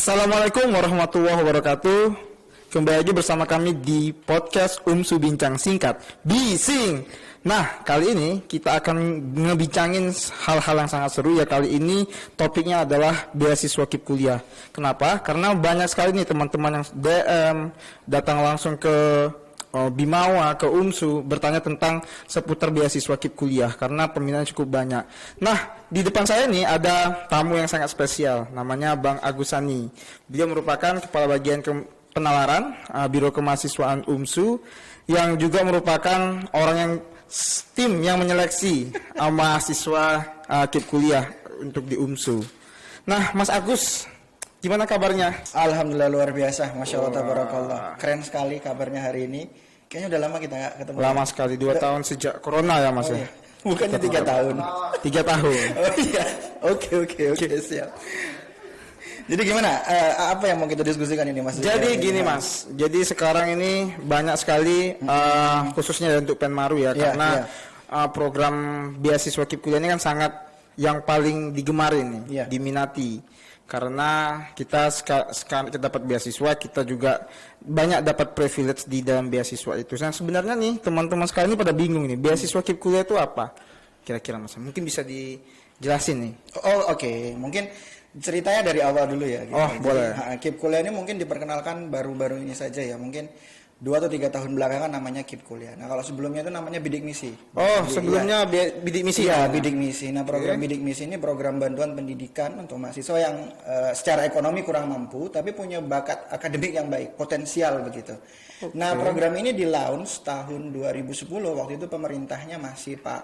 Assalamualaikum warahmatullahi wabarakatuh. Kembali lagi bersama kami di podcast UMSU Bincang Singkat Bising. Nah, kali ini kita akan ngebincangin hal-hal yang sangat seru ya. Kali ini topiknya adalah beasiswa KIP kuliah. Kenapa? Karena banyak sekali nih teman-teman yang DM datang langsung ke Bimawa, ke UMSU bertanya tentang seputar beasiswa KIP kuliah karena peminatnya cukup banyak. Nah, di depan saya nih ada tamu yang sangat spesial, namanya Bang Agusani. Beliau merupakan Kepala Bagian Penalaran Biro Kemahasiswaan UMSU yang juga merupakan orang yang tim yang menyeleksi mahasiswa KIP kuliah untuk di UMSU. Nah, Mas Agus, gimana kabarnya? Alhamdulillah luar biasa, Masya Allah, tabarakallah. Keren sekali kabarnya hari ini. Kayaknya udah lama kita nggak ketemu. Lama sekali, 2 tahun sejak Corona ya Mas. Iya. Bukannya 3 tahun. 3 tahun. Oh iya, oke, siap. Jadi gimana? Apa yang mau kita diskusikan ini Mas? Jadi gini Mas, jadi sekarang ini banyak sekali khususnya untuk Penmaru ya, karena program beasiswa KIP kuliah ini kan sangat yang paling digemari nih, diminati. Karena kita sekarang kita dapat beasiswa, kita juga banyak dapat privilege di dalam beasiswa itu. Nah sebenarnya nih teman-teman sekarang ini pada bingung nih, beasiswa KIP kuliah itu apa? Kira-kira Mas, mungkin bisa dijelasin nih. Oh oke. Mungkin ceritanya dari awal dulu ya. Gitu. Oh boleh. KIP kuliah ini mungkin diperkenalkan baru-baru ini saja ya, mungkin 2 atau 3 tahun belakangan namanya KIP kuliah. Nah kalau sebelumnya itu namanya bidik misi. Oh sebelumnya bidik misi ya? Bidik misi. Nah program bidik misi ini program bantuan pendidikan untuk mahasiswa yang secara ekonomi kurang mampu tapi punya bakat akademik yang baik, potensial begitu. Nah program ini di launch tahun 2010, waktu itu pemerintahnya masih Pak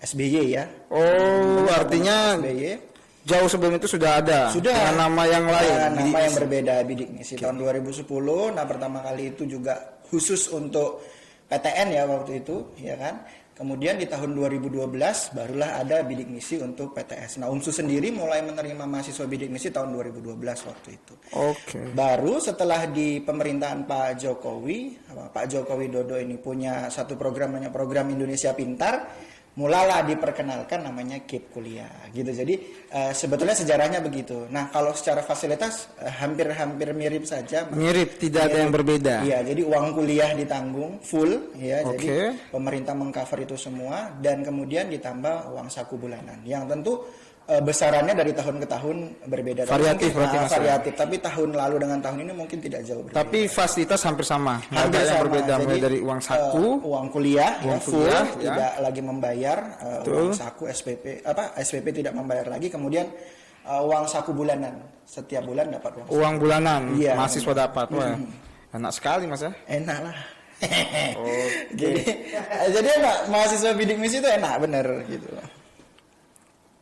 SBY ya. Oh artinya SBY. Jauh sebelum itu sudah ada dengan nama yang lain, nama yang berbeda, bidik misi tahun 2010. Nah pertama kali itu juga khusus untuk PTN ya waktu itu ya kan. Kemudian di tahun 2012 barulah ada bidik misi untuk PTS. Nah UMSU sendiri mulai menerima mahasiswa bidik misi tahun 2012 waktu itu. Baru setelah di pemerintahan Pak Joko Widodo ini punya satu program namanya program Indonesia Pintar, mulalah diperkenalkan namanya KIP kuliah gitu. Jadi sebetulnya sejarahnya begitu. Nah kalau secara fasilitas hampir mirip saja. Mirip, tidak ada yang berbeda. Iya, jadi uang kuliah ditanggung full ya. Jadi pemerintah mengcover itu semua dan kemudian ditambah uang saku bulanan yang tentu besarannya dari tahun ke tahun berbeda. Variatif berarti Mas. Variatif, tapi tahun lalu dengan tahun ini mungkin tidak jauh berbeda. Tapi fasilitas hampir sama. Hampir yang berbeda, mulai dari uang saku, uang kuliah, full, ya. Tidak lagi membayar uang saku SPP tidak membayar lagi. Kemudian uang saku bulanan, setiap bulan dapat uang bulanan. Iya, mahasiswa dapat. Wah, enak sekali Mas ya. Enak lah. Jadi enak, mahasiswa bidik misi itu enak bener gitu.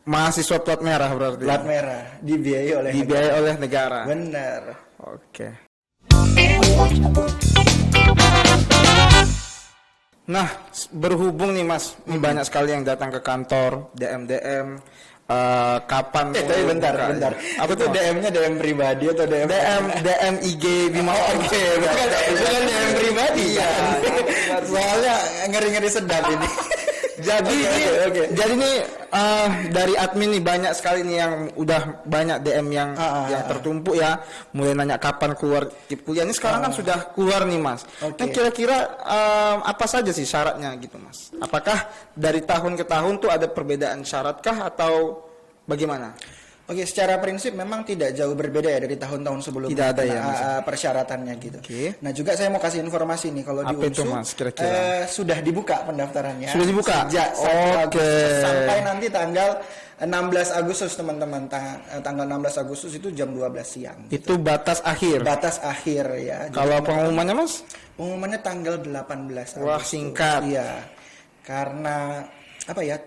Mahasiswa plat merah berarti. Plat merah, dibiayai oleh negara. Benar. Oke. Nah, berhubung nih Mas, ini banyak sekali yang datang ke kantor, DM, kapan? Tapi bentar. Apa tuh DM-nya DM pribadi atau DM IG Bimawa? Oke, bukan DM pribadi ya. Soalnya ngeri-ngeri sedap ini. Jadi nih dari admin nih banyak sekali nih yang udah banyak DM yang tertumpuk ya, mulai nanya kapan keluar KIP kuliah. Ini sekarang kan sudah keluar nih Mas. Nah kira-kira apa saja sih syaratnya gitu Mas? Apakah dari tahun ke tahun tuh ada perbedaan syaratkah atau bagaimana? Oke, secara prinsip memang tidak jauh berbeda ya dari tahun-tahun sebelumnya. Tidak ada ya persyaratannya gitu. Nah juga saya mau kasih informasi nih kalau di UMSU sudah dibuka pendaftarannya. Sudah dibuka? Sejak 1 Agustus sampai nanti tanggal 16 Agustus teman-teman. Tanggal 16 Agustus itu jam 12 siang. Itu batas akhir? Batas akhir ya. Kalau pengumumannya Mas? Pengumumannya tanggal 18 Agustus. Wah singkat. Iya, karena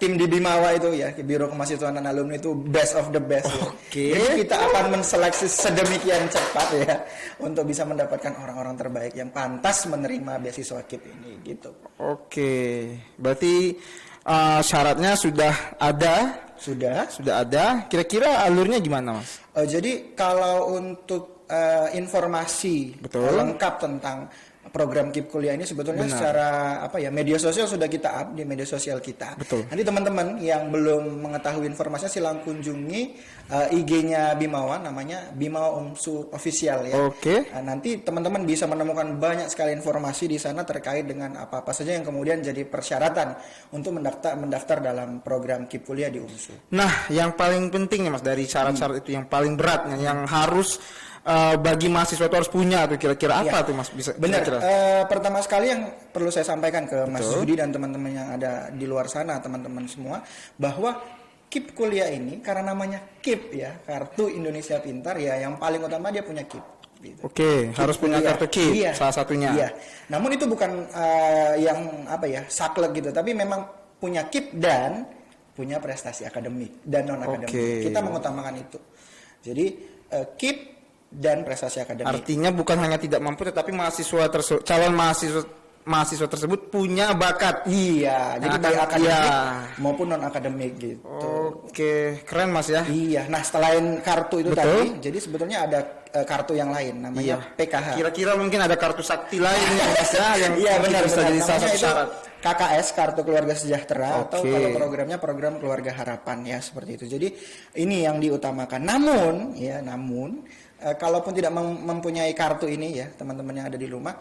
tim di Bimawa itu ya, Biro Kemahasiswaan dan Alumni itu best of the best. Jadi kita akan menseleksi sedemikian cepat ya untuk bisa mendapatkan orang-orang terbaik yang pantas menerima beasiswa KIP ini gitu. Berarti syaratnya sudah ada? Sudah ada. Kira-kira alurnya gimana Mas? Jadi kalau untuk informasi lengkap tentang program KIP kuliah ini sebetulnya Benar. secara media sosial sudah kita up di media sosial kita. Betul. Nanti teman-teman yang belum mengetahui informasinya silakan kunjungi IG-nya Bimawa, namanya Bimawa UMSU Official ya. Oke. Nanti teman-teman bisa menemukan banyak sekali informasi di sana terkait dengan apa-apa saja yang kemudian jadi persyaratan untuk mendaftar dalam program KIP kuliah di UMSU. Nah, yang paling penting nih Mas dari syarat-syarat itu yang paling beratnya yang harus bagi mahasiswa itu harus punya tuh kira-kira apa tuh Mas bisa Benar. kira-kira? Pertama sekali yang perlu saya sampaikan ke Mas Zudi dan teman-teman yang ada di luar sana, teman-teman semua, bahwa KIP kuliah ini karena namanya KIP ya, Kartu Indonesia Pintar ya, yang paling utama dia punya KIP. Gitu. Oke, harus punya kuliah. kartu KIP Iya. salah satunya. Iya. Namun itu bukan yang saklek gitu, tapi memang punya KIP dan punya prestasi akademik dan non akademik. Oke. Kita mengutamakan itu. Jadi KIP dan prestasi akademik. Artinya bukan hanya tidak mampu tetapi calon mahasiswa tersebut punya bakat. Iya, jadi baik Iya. akademik maupun non akademik gitu. Oke, keren Mas ya. Iya, nah selain kartu itu Betul. tadi, jadi sebetulnya ada kartu yang lain namanya PKH. Kira-kira mungkin ada kartu sakti lain ya Mas ya yang Iya benar, bisa jadi salah namanya satu itu syarat. KKS, Kartu Keluarga Sejahtera, atau Oke. kalau programnya program Keluarga Harapan ya seperti itu. Jadi ini yang diutamakan. Namun kalaupun tidak mempunyai kartu ini ya teman-teman yang ada di rumah,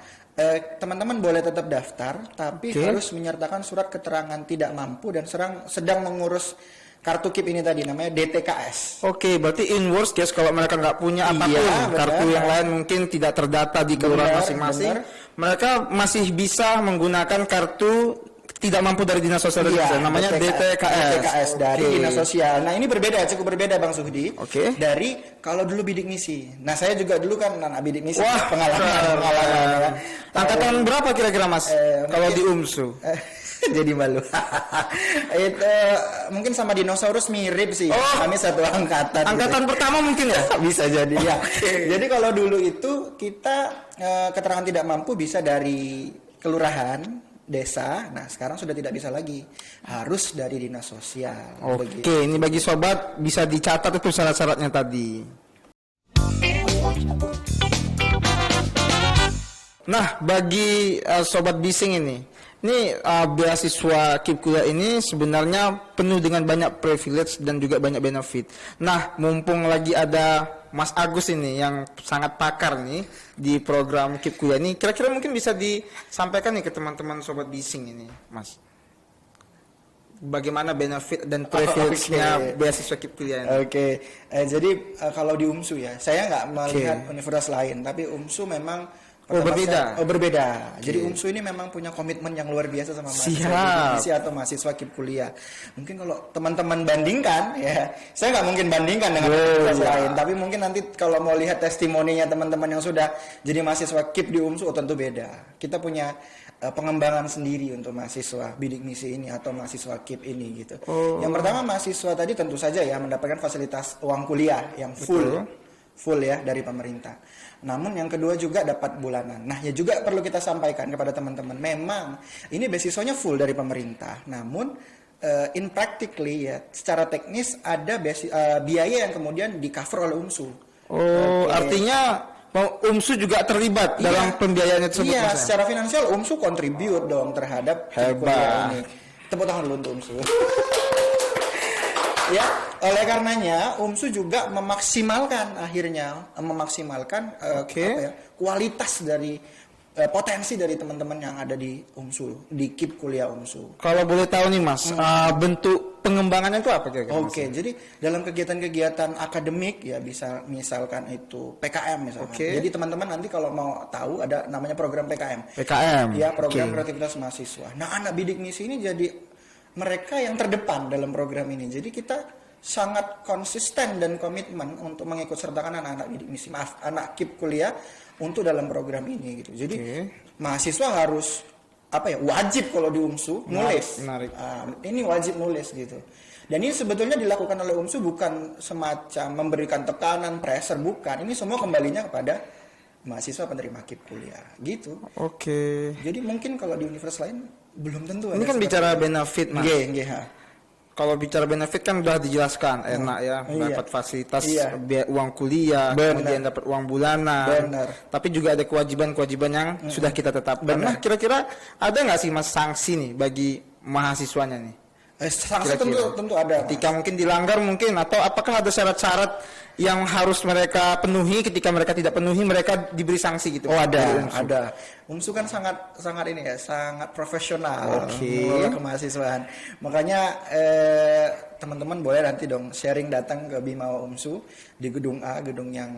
teman-teman boleh tetap daftar, tapi harus menyertakan surat keterangan tidak mampu dan sedang mengurus kartu KIP ini tadi, namanya DTKS. Oke, berarti in worst case kalau mereka nggak punya apapun, Iya, benar. kartu yang lain mungkin tidak terdata di kelurahan Benar, masing-masing, benar. mereka masih bisa menggunakan kartu tidak mampu dari dinas sosial dan Iya, namanya DTKS. DTKS dari Oke. dinas sosial. Nah ini cukup berbeda Bang Suhdi. Oke. Dari kalau dulu bidik misi. Nah saya juga dulu kan anak bidik misi. Wah, pengalaman. Ya. Angkatan berapa kira-kira Mas? Kalau mungkin- di UMSU? Jadi malu. Itu mungkin sama dinosaurus mirip sih. Oh. Kami satu angkatan. Angkatan pertama mungkin ya? Bisa jadi ya. Jadi kalau dulu itu kita keterangan tidak mampu bisa dari kelurahan, desa. Nah sekarang sudah tidak bisa lagi, harus dari dinas sosial. Oke, Begitu. ini bagi sobat bisa dicatat itu syarat-syaratnya tadi. Nah, bagi sobat bising ini beasiswa KIP kuliah ini sebenarnya penuh dengan banyak privilege dan juga banyak benefit. Nah, mumpung lagi ada Mas Agus ini yang sangat pakar nih di program KIP kuliah ini, kira-kira mungkin bisa disampaikan nih ke teman-teman sobat bising ini, Mas. Bagaimana benefit dan privilege-nya beasiswa KIP kuliah ini? Oke. Jadi kalau di UMSU ya, saya nggak melihat universitas lain, tapi UMSU memang berbeda. Berbeda. Jadi UMSU ini memang punya komitmen yang luar biasa sama mahasiswa Siap. misi atau mahasiswa KIP kuliah. Mungkin kalau teman-teman bandingkan, ya, saya nggak mungkin bandingkan dengan universitas lain, tapi mungkin nanti kalau mau lihat testimoninya teman-teman yang sudah jadi mahasiswa KIP di UMSU, tentu beda. Kita punya pengembangan sendiri untuk mahasiswa bidik misi ini atau mahasiswa KIP ini gitu. Yang pertama mahasiswa tadi tentu saja ya mendapatkan fasilitas uang kuliah yang full ya dari pemerintah. Namun yang kedua juga dapat bulanan. Nah ya juga perlu kita sampaikan kepada teman-teman, memang ini beasiswanya full dari pemerintah. Namun in practically ya secara teknis ada biaya yang kemudian di cover oleh UMSU. Artinya UMSU juga terlibat dalam pembiayaannya tersebut. Iya, Mas, ya? secara finansial UMSU contribute dong terhadap kuliah ini. Tepuk tangan dulu untuk UMSU. Ya, oleh karenanya UMSU juga memaksimalkan kualitas dari potensi dari teman-teman yang ada di UMSU, di KIP kuliah UMSU. Kalau boleh tahu nih Mas, bentuk pengembangannya itu apa kira-kira? Oke, jadi dalam kegiatan-kegiatan akademik ya misalkan itu PKM misalkan. Jadi teman-teman nanti kalau mau tahu ada namanya program PKM. Ya, program kreativitas mahasiswa. Nah, anak bidik misi ini jadi mereka yang terdepan dalam program ini. Jadi kita sangat konsisten dan komitmen untuk mengikut sertakan anak-anak bidik misi, anak KIP kuliah untuk dalam program ini gitu. Jadi mahasiswa harus wajib kalau di UMSU nulis. Menarik. Ini wajib nulis gitu. Dan ini sebetulnya dilakukan oleh UMSU bukan semacam memberikan tekanan, pressure, bukan. Ini semua kembalinya kepada mahasiswa penerima KIP kuliah gitu. Oke. Jadi mungkin kalau di universitas lain belum tentu. Ini kan bicara benefit Mas. Kalau bicara benefit kan udah dijelaskan, enak ya, Iya. dapat fasilitas, Iya. uang kuliah, Benar. kemudian dapat uang bulanan. Benar. Tapi juga ada kewajiban-kewajiban yang sudah kita tetapkan. Benar. Nah, kira-kira ada nggak sih Mas sanksi nih bagi mahasiswanya nih? Sanksi Kira-kira. tentu ada. Ketika mungkin dilanggar mungkin, atau apakah ada syarat-syarat yang harus mereka penuhi, ketika mereka tidak penuhi mereka diberi sanksi gitu? Oh ada, Dari UMSU. ada. UMSU kan sangat ini ya, sangat profesional Oke. mengelola kemahasiswaan. Makanya teman-teman boleh nanti dong sharing datang ke Bimawa UMSU di gedung A, gedung yang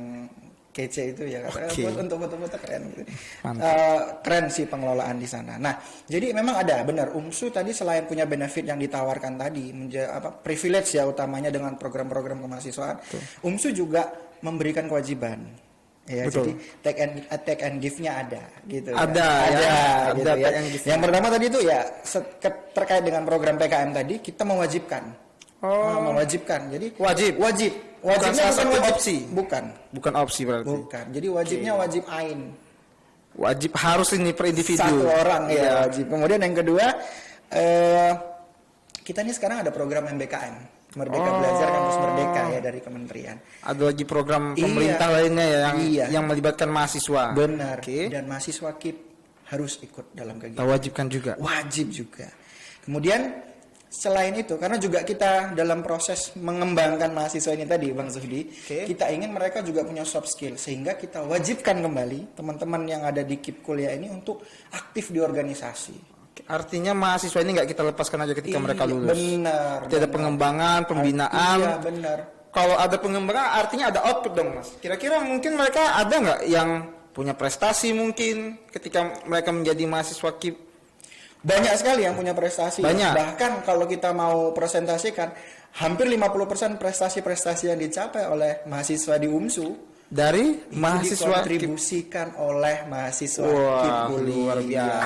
kece itu ya, Oke. buat untuk foto-foto keren gitu. Mantap. Keren sih pengelolaan di sana. Nah, jadi memang ada benar UMSU tadi selain punya benefit yang ditawarkan tadi, privilege ya utamanya dengan program-program kemahasiswaan, UMSU juga memberikan kewajiban. Ya, Betul. jadi take and give-nya ada gitu. Ada, ya. ya. Gitu Ada ya. take and give-nya. Yang pertama tadi itu ya terkait dengan program PKM tadi kita mewajibkan. Mewajibkan. Jadi Wajib. Wajibnya salah satu wajib. opsi. Bukan opsi berarti. Bukan. Jadi wajibnya wajib ain. Wajib harus ini per individu. Satu orang Iya. ya wajib. Kemudian yang kedua, kita ini sekarang ada program MBKM, Merdeka Belajar Kampus Merdeka ya dari kementerian. Ada lagi program Iya. pemerintah lainnya ya Iya. yang melibatkan mahasiswa. Benar. Oke. Dan mahasiswa KIP harus ikut dalam kegiatan. Kita wajibkan juga. Wajib juga. Kemudian selain itu, karena juga kita dalam proses mengembangkan mahasiswa ini tadi, Bang Zuhdi, kita ingin mereka juga punya soft skill, sehingga kita wajibkan kembali teman-teman yang ada di KIP kuliah ini untuk aktif di organisasi. Artinya mahasiswa ini nggak kita lepaskan aja ketika mereka lulus. Benar. Tidak ada pengembangan, pembinaan. Iya, benar. Kalau ada pengembangan artinya ada output dong, Mas. Kira-kira mungkin mereka ada nggak yang punya prestasi mungkin ketika mereka menjadi mahasiswa KIP? Banyak sekali yang punya prestasi. Banyak. Bahkan kalau kita mau presentasikan, hampir 50% prestasi-prestasi yang dicapai oleh mahasiswa di UMSU Dari itu mahasiswa KIP. dikontribusikan oleh mahasiswa Wah, KIP kuliah. luar biasa.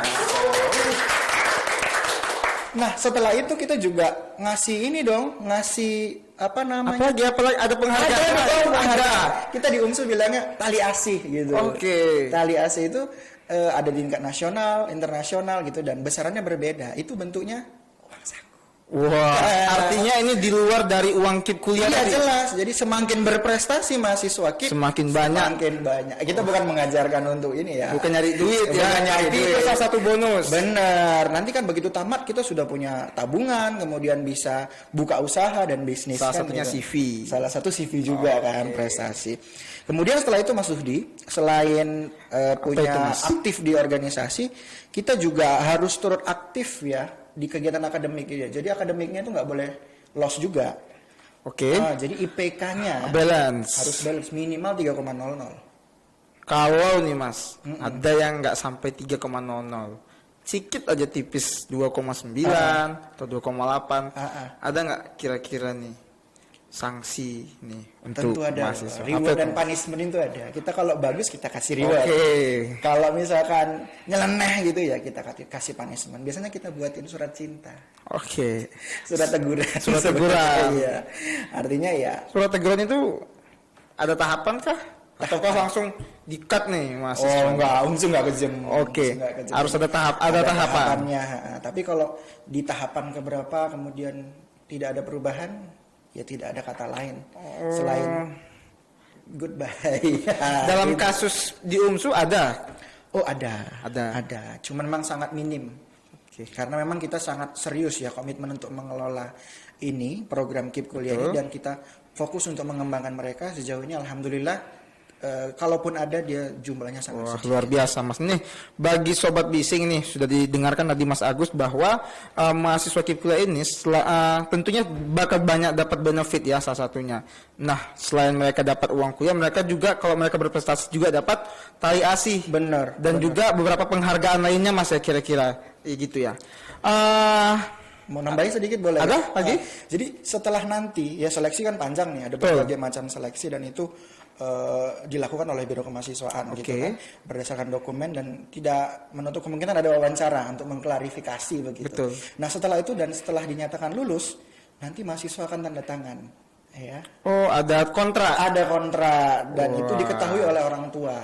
Nah, setelah itu kita juga ngasih ini dong, ngasih apa namanya? Apalagi ada penghargaan. Ada. Kita di UMSU bilangnya tali asih gitu. Oke. Tali asih itu ada di tingkat nasional, internasional gitu, dan besarannya berbeda. Itu bentuknya uang saku. Wah, artinya ini di luar dari uang KIP kuliah Iya tadi. jelas. Jadi semakin berprestasi mahasiswa KIP, Semakin banyak. Semakin banyak. Kita bukan mengajarkan untuk ini ya. Bukan nyari duit ya, Bukan nyari tapi duit. itu salah satu bonus. Bener. Nanti kan begitu tamat kita sudah punya tabungan, kemudian bisa buka usaha dan bisnis. Salah kan, satunya gitu. CV. Salah satu CV juga kan prestasi. Kemudian setelah itu Mas Zuhdi, selain punya itu, Mas? aktif di organisasi, kita juga harus turut aktif ya di kegiatan akademik ya. Jadi akademiknya itu nggak boleh loss juga. Oke. Jadi IPK-nya Balance. harus balance minimal 3,00. Kalau nih Mas, ada yang nggak sampai 3,00. Sedikit aja tipis 2,9 atau 2,8. Ada nggak kira-kira nih sanksi nih untuk Tentu ada. mahasiswa? Reward Apa dan itu? punishment itu ada. Kita kalau bagus kita kasih reward. Oke. Kalau misalkan nyeleneh gitu ya kita kasih punishment. Biasanya kita buatin surat cinta, Oke. surat teguran. Surat teguran. Iya. Artinya ya Surat teguran itu ada tahapan kah? Ataukah langsung di-cut nih mahasiswa? enggak, UMSU enggak kejam. Oke. UMSU enggak kejam. Harus ada tahapan. tahapannya. Tapi kalau di tahapan keberapa kemudian tidak ada perubahan, ya tidak ada kata lain selain goodbye. Dalam Gitu. kasus di UMSU ada. Oh ada. Ada. Cuman memang sangat minim. Karena memang kita sangat serius ya komitmen untuk mengelola ini program KIP kuliah ini, dan kita fokus untuk mengembangkan mereka. Sejauh ini alhamdulillah kalaupun ada dia jumlahnya sangat Wah, sedikit. luar biasa Mas. Nih, bagi sobat bising nih sudah didengarkan tadi Mas Agus bahwa mahasiswa KIP kuliah ini tentunya bakal banyak dapat benefit ya, salah satunya. Nah, selain mereka dapat uang kuliah, mereka juga kalau mereka berprestasi juga dapat tali asih. Benar. Dan juga beberapa penghargaan lainnya Mas ya kira-kira. Gitu ya. Mau nambahin sedikit boleh? Ada lagi? Jadi setelah nanti ya seleksi kan panjang nih, ada Betul. berbagai macam seleksi, dan itu dilakukan oleh Biro Kemahasiswaan gitu kan, berdasarkan dokumen, dan tidak menutup kemungkinan ada wawancara untuk mengklarifikasi begitu. Betul. Nah setelah itu dan setelah dinyatakan lulus, nanti mahasiswa akan tanda tangan. Ya. Oh, ada kontrak. Ada kontrak dan Wah. itu diketahui oleh orang tua.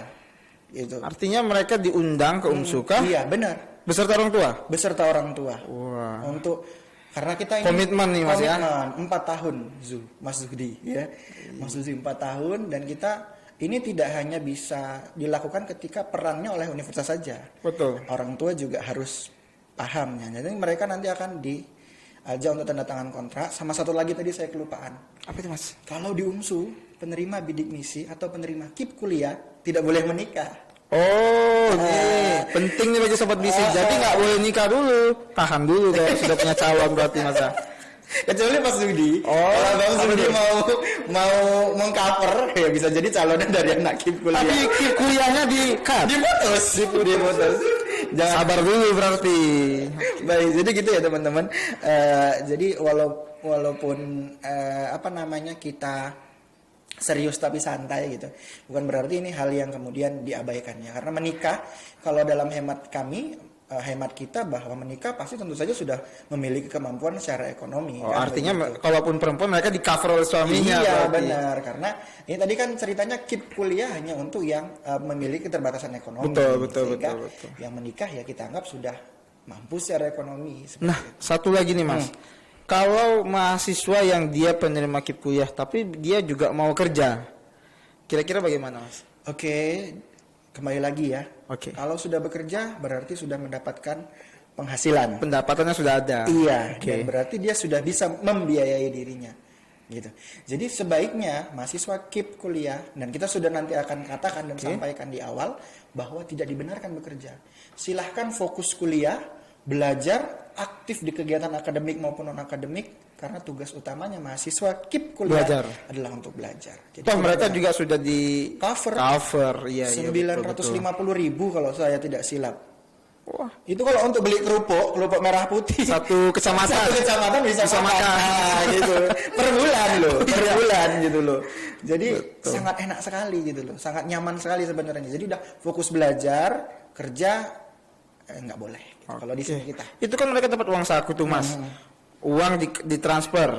Gitu. Artinya mereka diundang ke UMSU kah? Iya benar. Beserta orang tua? Beserta orang tua. Wah. Untuk Karena kita ini Komitmen nih, Mas, ya. 4 tahun, Mas Zuhdi, ya. Mas Zuhdi 4 tahun, dan kita ini tidak hanya bisa dilakukan ketika perannya oleh universitas saja. Betul. Orang tua juga harus pahamnya. Jadi mereka nanti akan diajak untuk tanda tangan kontrak. Sama satu lagi tadi saya kelupaan. Apa itu, Mas? Kalau di UMSU, penerima bidik misi atau penerima KIP kuliah tidak boleh menikah. Oh, ini penting nih bagi sobat bising. Jadi nggak boleh nikah dulu, tahan dulu kalau sudah punya calon berarti, Mas. Kecuali Mas Zudi. Oh, kalau Bang apa Zudi itu? mau mengcover, ya bisa jadi calonnya dari anak KIP kuliah. Tapi kuliahnya di cut. Diputus. Jangan Sabar dulu berarti. baik. Jadi gitu ya teman-teman. Jadi walaupun kita serius tapi santai gitu, bukan berarti ini hal yang kemudian diabaikannya. Karena menikah, kalau dalam hemat kami, hemat kita, bahwa menikah pasti tentu saja sudah memiliki kemampuan secara ekonomi. Oh, kan, artinya begitu. kalaupun perempuan mereka di cover oleh suaminya. Iya berarti. benar, karena ini tadi kan ceritanya KIP kuliah hanya untuk yang memiliki keterbatasan ekonomi. Betul. Yang menikah ya kita anggap sudah mampu secara ekonomi. Nah, satu lagi nih, Mas. Kalau mahasiswa yang dia penerima KIP kuliah tapi dia juga mau kerja, kira-kira bagaimana, Mas? Oke, kembali lagi ya. Oke. Kalau sudah bekerja berarti sudah mendapatkan penghasilan. Pendapatannya sudah ada. Iya, Oke. dan berarti dia sudah bisa membiayai dirinya. Gitu. Jadi sebaiknya mahasiswa KIP kuliah, dan kita sudah nanti akan katakan dan sampaikan di awal bahwa tidak dibenarkan bekerja. Silahkan fokus kuliah, belajar, aktif di kegiatan akademik maupun non akademik, karena tugas utamanya mahasiswa KIP kuliah Belajar. adalah untuk belajar. Jadi Toh mereka juga sudah di cover. Iya, 950.000 kalau saya tidak silap. Wah, Itu kalau untuk beli kerupuk merah putih. satu kecamatan. Satu kecamatan bisa makan. Nah, gitu. Per bulan loh, per bulan gitu loh. Jadi sangat enak sekali gitu loh. Sangat nyaman sekali sebenarnya. Jadi udah fokus belajar, kerja nggak boleh. Gitu. Kalau di sini kita. Itu kan mereka dapat uang saku tuh, Mas. Uang ditransfer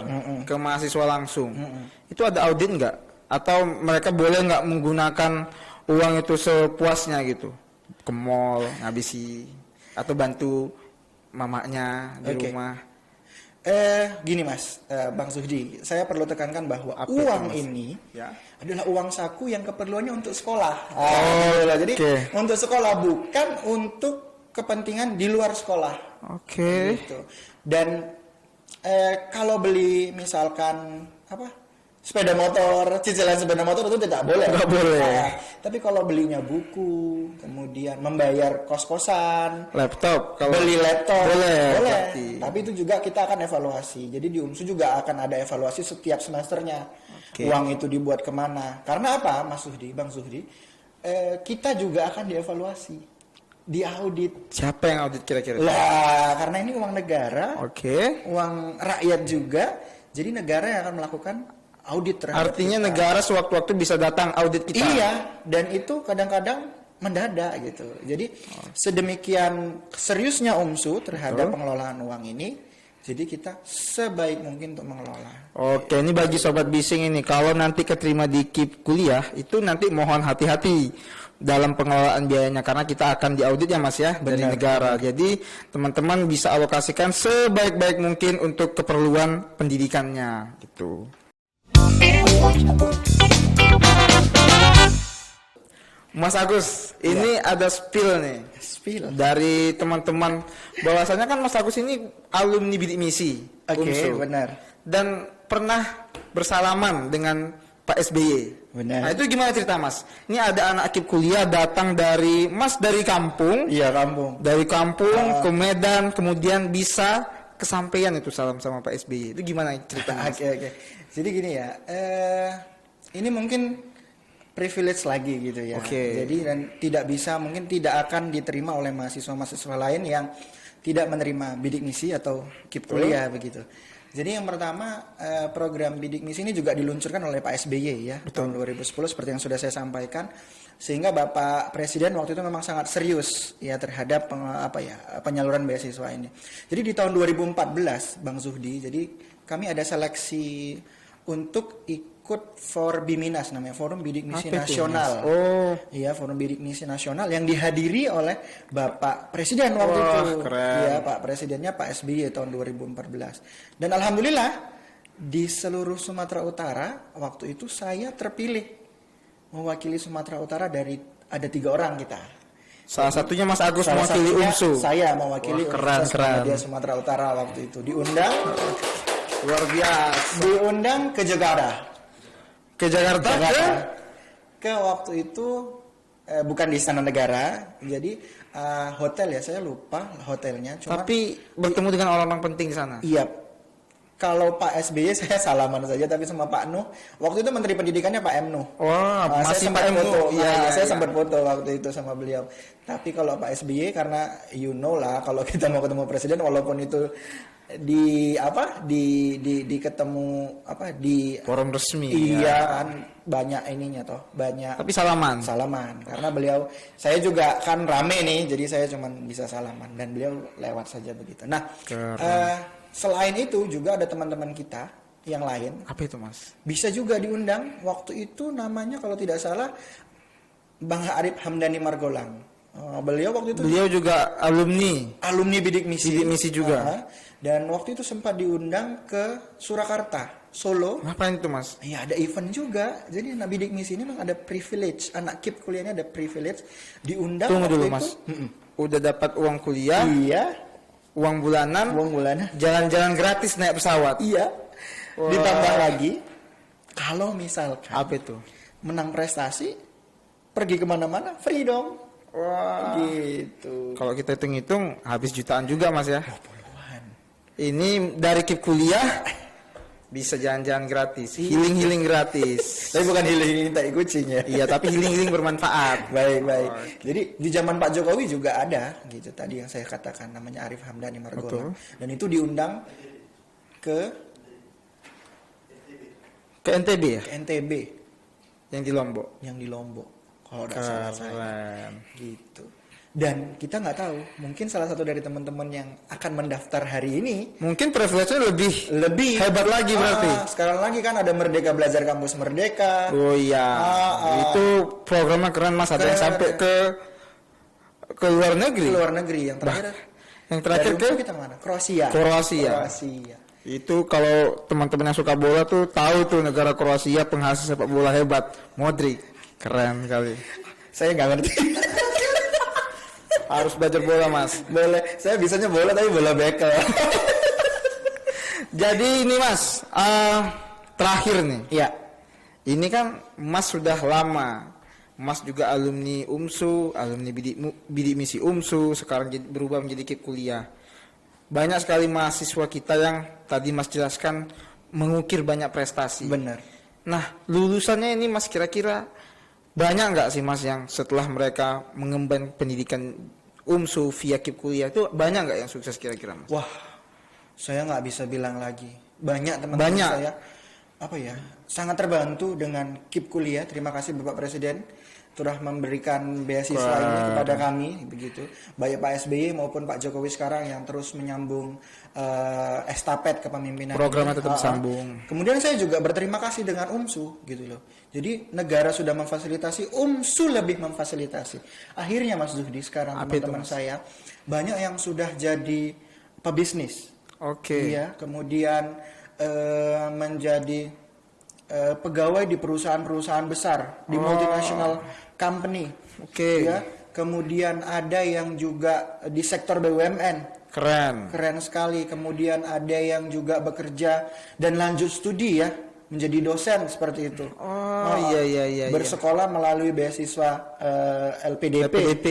ke mahasiswa langsung. Itu ada audit nggak? Atau mereka boleh nggak menggunakan uang itu sepuasnya gitu? Ke mall, ngabisi, atau bantu mamanya di rumah. Gini Mas, Bang Zuhdi, saya perlu tekankan bahwa Apa uang itu, Mas? ini Ya. adalah uang saku yang keperluannya untuk sekolah. Jadi oke. untuk sekolah, bukan untuk kepentingan di luar sekolah. Oke. Gitu. Dan kalau beli misalkan sepeda motor, cicilan sepeda motor itu tidak boleh. Tidak boleh. Nah, tapi kalau belinya buku, kemudian membayar kos-kosan, Laptop, kalau beli laptop, boleh. boleh. Berarti. Tapi itu juga kita akan evaluasi. Jadi di UMSU juga akan ada evaluasi setiap semesternya. Oke. Uang itu dibuat kemana? Karena apa, Mas Zuhdi, Bang Zuhdi? Kita juga akan dievaluasi, diaudit. Siapa yang audit kira-kira? Lah, karena ini uang negara, Oke. uang rakyat juga. Jadi negara yang akan melakukan audit terhadap Artinya kita. negara sewaktu-waktu bisa datang audit kita. Iya, dan itu kadang-kadang mendadak gitu. Jadi sedemikian seriusnya UMSU terhadap pengelolaan uang ini, jadi kita sebaik mungkin untuk mengelola. Oke, ini bagi sobat bising ini, kalau nanti keterima di KIP kuliah, itu nanti mohon hati-hati dalam pengelolaan biayanya, karena kita akan diaudit ya Mas ya, dari negara. Jadi teman-teman bisa alokasikan sebaik-baik mungkin untuk keperluan pendidikannya gitu. Mas Agus, ini ada spill nih Spill. dari teman-teman, bahwasanya kan Mas Agus ini alumni bidik misi Oke, UMSU. benar. Dan pernah bersalaman dengan Pak SBY. Benar. Nah, itu gimana cerita Mas? Ini ada anak KIP kuliah datang dari dari kampung, Iya, kampung. ke Medan, kemudian bisa kesampaian itu salam sama Pak SBY. Itu gimana ceritanya? Mas? Oke. Jadi gini ya, ini mungkin privilege lagi gitu ya. Oke. Jadi dan mungkin tidak akan diterima oleh mahasiswa-mahasiswa lain yang tidak menerima bidik misi atau KIP kuliah begitu. Jadi yang pertama, program bidik misi ini juga diluncurkan oleh Pak SBY ya, tahun 2010 seperti yang sudah saya sampaikan, sehingga Bapak Presiden waktu itu memang sangat serius ya terhadap penyaluran beasiswa ini. Jadi di tahun 2014, Bang Zuhdi, jadi kami ada seleksi untuk ikut ikut Forbiminas, namanya Forum Bidik Misi Apa itu, Nasional. Mas? Oh, Iya, Forum Bidik Misi Nasional yang dihadiri oleh Bapak Presiden waktu Wah, itu. keren. Iya, Pak Presidennya Pak SBY tahun 2014. Dan alhamdulillah di seluruh Sumatera Utara waktu itu saya terpilih mewakili Sumatera Utara dari ada 3 orang kita. salah satunya Mas Agus Salah mewakili satunya UMSU. Saya mewakili Wah, keren, Universitas keren. Muhammadiyah Sumatera Utara waktu itu diundang Luar biasa. ke Jakarta. Ke Jakarta, Ke waktu itu bukan di Istana Negara, jadi hotel ya, saya lupa hotelnya. Cuma tapi bertemu dengan orang-orang penting di sana. iya, kalau Pak SBY saya salaman saja, tapi sama Pak Nuh waktu itu Menteri Pendidikannya Pak M Nuh. Wah, Saya masih sempat Pak Emu. foto, Iya, iya, saya iya. sempat foto waktu itu sama beliau. Tapi kalau Pak SBY karena you know lah, kalau kita mau ketemu presiden walaupun itu di ketemu di Forum resmi. iya ya. kan banyak ininya toh, banyak Tapi salaman. karena beliau saya juga kan rame nih, jadi saya cuma bisa salaman dan beliau lewat saja begitu. Nah, Keren. selain itu juga ada teman-teman kita yang lain Apa itu, Mas? bisa juga diundang. Waktu itu namanya kalau tidak salah Bang Arif Hamdani Margolang. Beliau waktu itu Beliau juga alumni Bidik Misi. Bidik Misi juga. Dan waktu itu sempat diundang ke Surakarta, Solo. Ngapain itu, Mas? Iya, ada event juga. Jadi anak Bidik Misi ini memang ada privilege. Anak KIP kuliahnya ada privilege diundang. Tunggu waktu dulu, itu. Mas. Udah dapat uang kuliah, Iya, uang bulanan, uang bulanan. jalan-jalan gratis naik pesawat. Iya. Wah. Ditambah lagi, kalau misalkan Apa itu? menang prestasi, pergi kemana-mana, free dong. Wah. Gitu. Kalau kita hitung-hitung habis jutaan juga, Mas ya. Puluhan. Ini dari KIP kuliah bisa jalan-jalan gratis, healing gratis. Tapi bukan healing tai kucing ya. Iya, tapi healing bermanfaat. Baik. Jadi di zaman Pak Jokowi juga ada gitu tadi yang saya katakan namanya Arif Hamdani Margolang. Dan itu diundang ke NTB ya, ke NTB yang di Lombok. yang di Lombok. Kalau tidak salah saya. Keren. Gitu. Dan kita nggak tahu, mungkin salah satu dari teman-teman yang akan mendaftar hari ini Mungkin privilege-nya lebih hebat lagi berarti. Sekarang lagi kan ada Merdeka Belajar Kampus Merdeka. Oh iya, itu programnya keren, Mas. Ada yang Keren. sampai ke luar negeri. Ke luar negeri yang terakhir. Yang terakhir dari ke kita mana? Kroasia. Kroasia. Itu kalau teman-teman yang suka bola tuh tahu tuh negara Kroasia penghasil sepak bola hebat. Modric. Keren kali. Saya nggak ngerti. Harus belajar bola, Mas. Boleh. Saya bisanya bola tapi bola bekel. Jadi ini, Mas, terakhir nih. Iya. Ini kan Mas sudah lama. Mas juga alumni UMSU, alumni bidik misi UMSU, sekarang berubah menjadi KIP kuliah. Banyak sekali mahasiswa kita yang tadi Mas jelaskan mengukir banyak prestasi. Benar. Nah, lulusannya ini Mas kira-kira banyak nggak sih, Mas, yang setelah mereka mengemban pendidikan UMSU via KIP kuliah itu banyak nggak yang sukses kira-kira, Mas? Wah, saya nggak bisa bilang lagi. Banyak teman-teman saya, sangat terbantu dengan KIP kuliah. Terima kasih Bapak Presiden telah memberikan beasiswa ini kepada kami, begitu. Baik Pak SBY maupun Pak Jokowi sekarang yang terus menyambung estafet kepemimpinan. Programnya ini. tetap sambung. Kemudian saya juga berterima kasih dengan UMSU, gitu loh. Jadi negara sudah memfasilitasi, UMSU lebih memfasilitasi. Akhirnya Mas Zuhdi sekarang teman-teman saya banyak yang sudah jadi pebisnis. Oke. Iya, kemudian menjadi pegawai di perusahaan-perusahaan besar, di multinational company. Oke. Ya, kemudian ada yang juga di sektor BUMN. Keren sekali. Kemudian ada yang juga bekerja dan lanjut studi ya, menjadi dosen seperti itu. Iya. Bersekolah melalui beasiswa LPDP.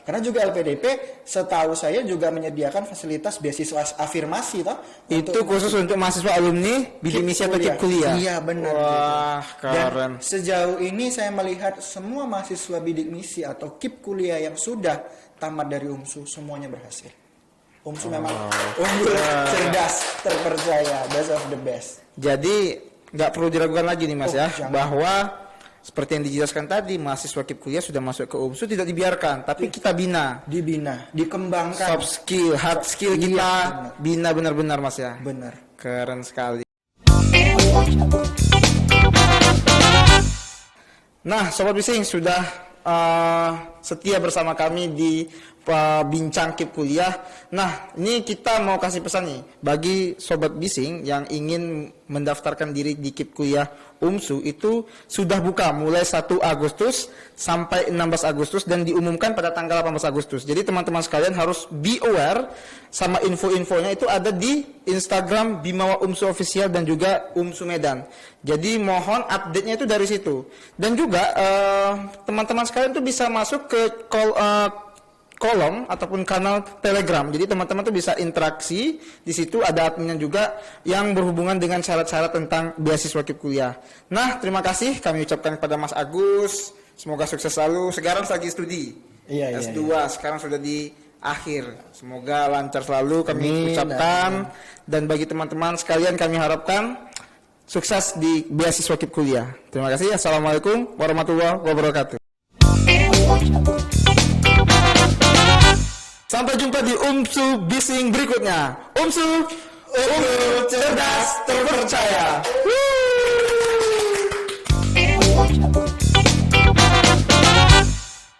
Karena juga LPDP setahu saya juga menyediakan fasilitas beasiswa afirmasi toh. Itu khusus untuk mahasiswa alumni bidik misi atau KIP kuliah. Iya, benar. Wah, Dan keren. sejauh ini saya melihat semua mahasiswa bidik misi atau KIP kuliah yang sudah tamat dari UMSU semuanya berhasil. UMSU memang unggul, cerdas, terpercaya, best of the best. Jadi nggak perlu diragukan lagi nih, Mas, ya, jangan. bahwa seperti yang dijelaskan tadi, mahasiswa KIP kuliah sudah masuk ke UMSU tidak dibiarkan, tapi kita bina. Dibina, dikembangkan. Soft skill, hard skill Iya, kita benar. bina benar-benar, Mas, ya. Benar. Keren sekali. Nah, Sobat Bising sudah setia bersama kami di Bincang KIP Kuliah. Nah, ini kita mau kasih pesan nih bagi Sobat Bising yang ingin mendaftarkan diri di KIP Kuliah UMSU itu sudah buka mulai 1 Agustus sampai 16 Agustus dan diumumkan pada tanggal 18 Agustus. Jadi teman-teman sekalian harus be aware sama info-infonya itu ada di Instagram Bimawa UMSU Official dan juga UMSU Medan. Jadi mohon update-nya itu dari situ. Dan juga teman-teman sekalian tuh bisa masuk ke kolom ataupun kanal Telegram. Jadi teman-teman tuh bisa interaksi di situ, ada adminnya juga yang berhubungan dengan syarat-syarat tentang beasiswa KIP kuliah. Nah, terima kasih kami ucapkan kepada Mas Agus. Semoga sukses selalu. Sekarang lagi studi. Iya, S2 sekarang sudah di akhir. Semoga lancar selalu kami ucapkan. Dan bagi teman-teman sekalian kami harapkan sukses di beasiswa KIP kuliah. Terima kasih. Assalamualaikum warahmatullahi wabarakatuh. Sampai jumpa di UMSU Bising berikutnya. UMSU cerdas terpercaya.